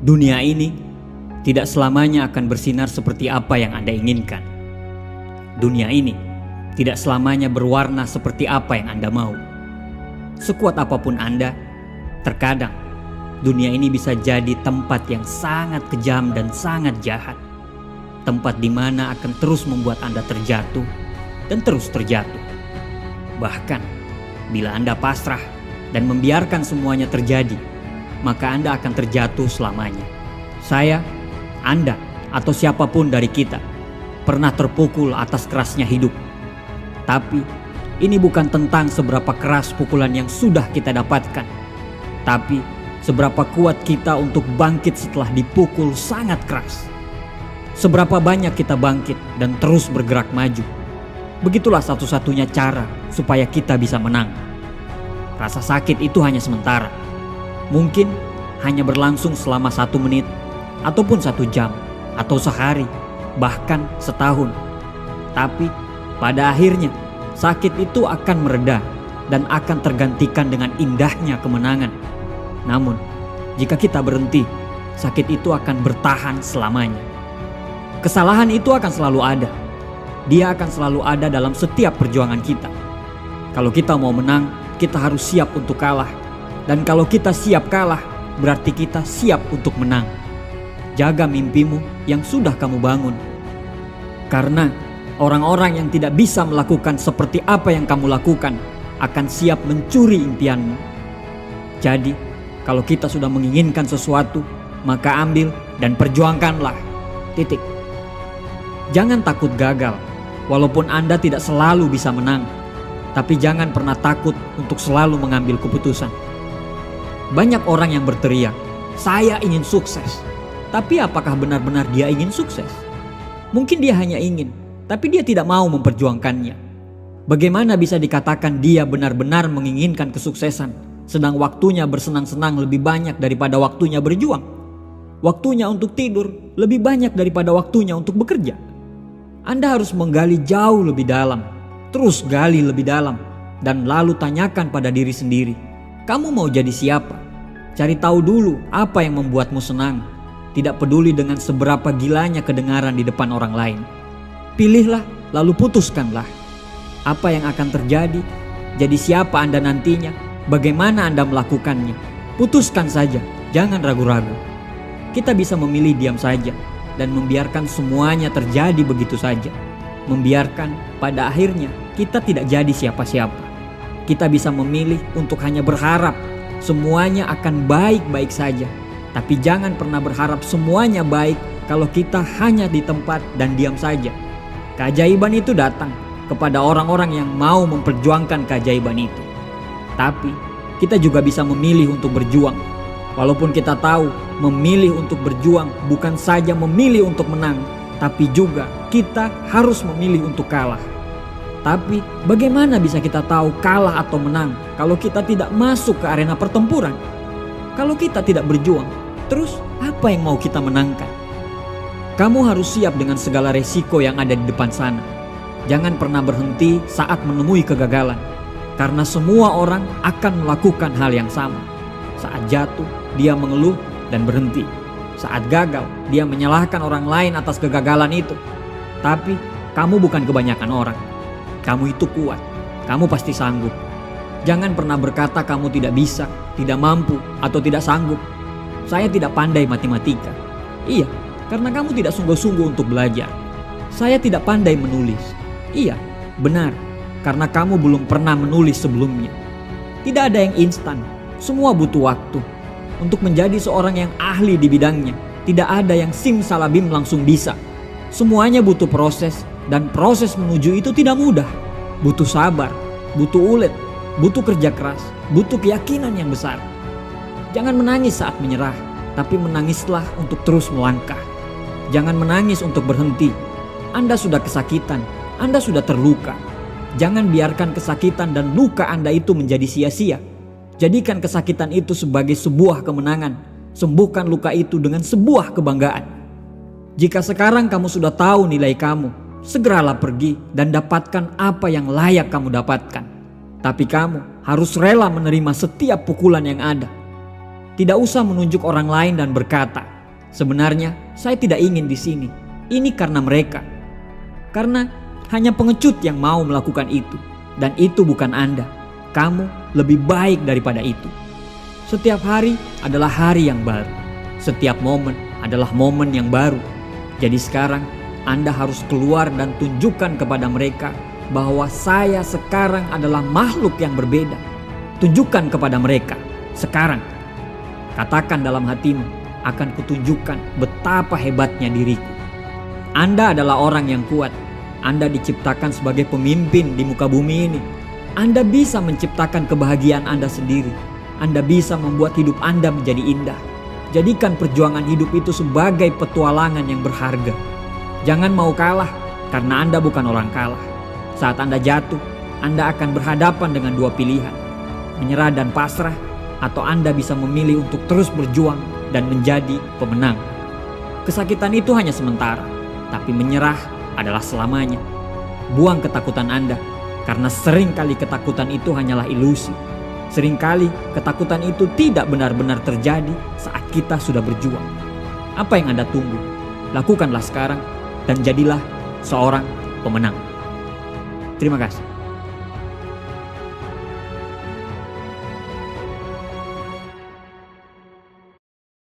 Dunia ini tidak selamanya akan bersinar seperti apa yang Anda inginkan. Dunia ini tidak selamanya berwarna seperti apa yang Anda mau. Sekuat apapun Anda, terkadang dunia ini bisa jadi tempat yang sangat kejam dan sangat jahat. Tempat di mana akan terus membuat Anda terjatuh dan terus terjatuh. Bahkan bila Anda pasrah dan membiarkan semuanya terjadi, maka Anda akan terjatuh selamanya. Saya, Anda, atau siapapun dari kita pernah terpukul atas kerasnya hidup. Tapi ini bukan tentang seberapa keras pukulan yang sudah kita dapatkan, tapi seberapa kuat kita untuk bangkit setelah dipukul sangat keras. Seberapa banyak kita bangkit dan terus bergerak maju. Begitulah satu-satunya cara supaya kita bisa menang. Rasa sakit itu hanya sementara. Mungkin hanya berlangsung selama 1 menit, ataupun 1 jam, atau sehari, bahkan setahun. Tapi pada akhirnya sakit itu akan mereda dan akan tergantikan dengan indahnya kemenangan. Namun jika kita berhenti, sakit itu akan bertahan selamanya. Kesalahan itu akan selalu ada. Dia akan selalu ada dalam setiap perjuangan kita. Kalau kita mau menang, kita harus siap untuk kalah. Dan kalau kita siap kalah, berarti kita siap untuk menang. Jaga mimpimu yang sudah kamu bangun. Karena orang-orang yang tidak bisa melakukan seperti apa yang kamu lakukan akan siap mencuri impianmu. Jadi, kalau kita sudah menginginkan sesuatu, maka ambil dan perjuangkanlah. Titik. Jangan takut gagal, walaupun Anda tidak selalu bisa menang. Tapi jangan pernah takut untuk selalu mengambil keputusan. Banyak orang yang berteriak, "Saya ingin sukses." Tapi apakah benar-benar dia ingin sukses? Mungkin dia hanya ingin, tapi dia tidak mau memperjuangkannya. Bagaimana bisa dikatakan dia benar-benar menginginkan kesuksesan, sedang waktunya bersenang-senang lebih banyak daripada waktunya berjuang? Waktunya untuk tidur lebih banyak daripada waktunya untuk bekerja. Anda harus menggali jauh lebih dalam, terus gali lebih dalam, dan lalu tanyakan pada diri sendiri, kamu mau jadi siapa? Cari tahu dulu apa yang membuatmu senang. Tidak peduli dengan seberapa gilanya kedengaran di depan orang lain. Pilihlah lalu putuskanlah. Apa yang akan terjadi? Jadi siapa Anda nantinya? Bagaimana Anda melakukannya? Putuskan saja, jangan ragu-ragu. Kita bisa memilih diam saja dan membiarkan semuanya terjadi begitu saja. Membiarkan pada akhirnya kita tidak jadi siapa-siapa. Kita bisa memilih untuk hanya berharap semuanya akan baik-baik saja. Tapi jangan pernah berharap semuanya baik kalau kita hanya di tempat dan diam saja. Keajaiban itu datang kepada orang-orang yang mau memperjuangkan keajaiban itu. Tapi kita juga bisa memilih untuk berjuang. Walaupun kita tahu memilih untuk berjuang bukan saja memilih untuk menang, tapi juga kita harus memilih untuk kalah. Tapi bagaimana bisa kita tahu kalah atau menang kalau kita tidak masuk ke arena pertempuran? Kalau kita tidak berjuang, terus apa yang mau kita menangkan? Kamu harus siap dengan segala resiko yang ada di depan sana. Jangan pernah berhenti saat menemui kegagalan. Karena semua orang akan melakukan hal yang sama. Saat jatuh, dia mengeluh dan berhenti. Saat gagal, dia menyalahkan orang lain atas kegagalan itu. Tapi kamu bukan kebanyakan orang. Kamu itu kuat, kamu pasti sanggup. Jangan pernah berkata kamu tidak bisa, tidak mampu, atau tidak sanggup. Saya tidak pandai matematika. Iya, karena kamu tidak sungguh-sungguh untuk belajar. Saya tidak pandai menulis. Iya, benar, karena kamu belum pernah menulis sebelumnya. Tidak ada yang instan, semua butuh waktu. Untuk menjadi seorang yang ahli di bidangnya, tidak ada yang simsalabim langsung bisa. Semuanya butuh proses. Dan proses menuju itu tidak mudah. Butuh sabar, butuh ulet, butuh kerja keras, butuh keyakinan yang besar. Jangan menangis saat menyerah, tapi menangislah untuk terus melangkah. Jangan menangis untuk berhenti. Anda sudah kesakitan, Anda sudah terluka. Jangan biarkan kesakitan dan luka Anda itu menjadi sia-sia. Jadikan kesakitan itu sebagai sebuah kemenangan. Sembuhkan luka itu dengan sebuah kebanggaan. Jika sekarang kamu sudah tahu nilai kamu, segeralah pergi dan dapatkan apa yang layak kamu dapatkan. Tapi kamu harus rela menerima setiap pukulan yang ada. Tidak usah menunjuk orang lain dan berkata, Sebenarnya saya tidak ingin di sini. Ini karena mereka. Karena hanya pengecut yang mau melakukan itu. Dan itu bukan Anda. Kamu lebih baik daripada itu. Setiap hari adalah hari yang baru. Setiap momen adalah momen yang baru. Jadi sekarang Anda harus keluar dan tunjukkan kepada mereka bahwa saya sekarang adalah makhluk yang berbeda. Tunjukkan kepada mereka sekarang. Katakan dalam hatimu, akan kutunjukkan betapa hebatnya diriku. Anda adalah orang yang kuat. Anda diciptakan sebagai pemimpin di muka bumi ini. Anda bisa menciptakan kebahagiaan Anda sendiri. Anda bisa membuat hidup Anda menjadi indah. Jadikan perjuangan hidup itu sebagai petualangan yang berharga. Jangan mau kalah, karena Anda bukan orang kalah. Saat Anda jatuh, Anda akan berhadapan dengan dua pilihan. Menyerah dan pasrah, atau Anda bisa memilih untuk terus berjuang dan menjadi pemenang. Kesakitan itu hanya sementara, tapi menyerah adalah selamanya. Buang ketakutan Anda, karena seringkali ketakutan itu hanyalah ilusi. Seringkali ketakutan itu tidak benar-benar terjadi saat kita sudah berjuang. Apa yang Anda tunggu? Lakukanlah sekarang dan jadilah seorang pemenang. Terima kasih.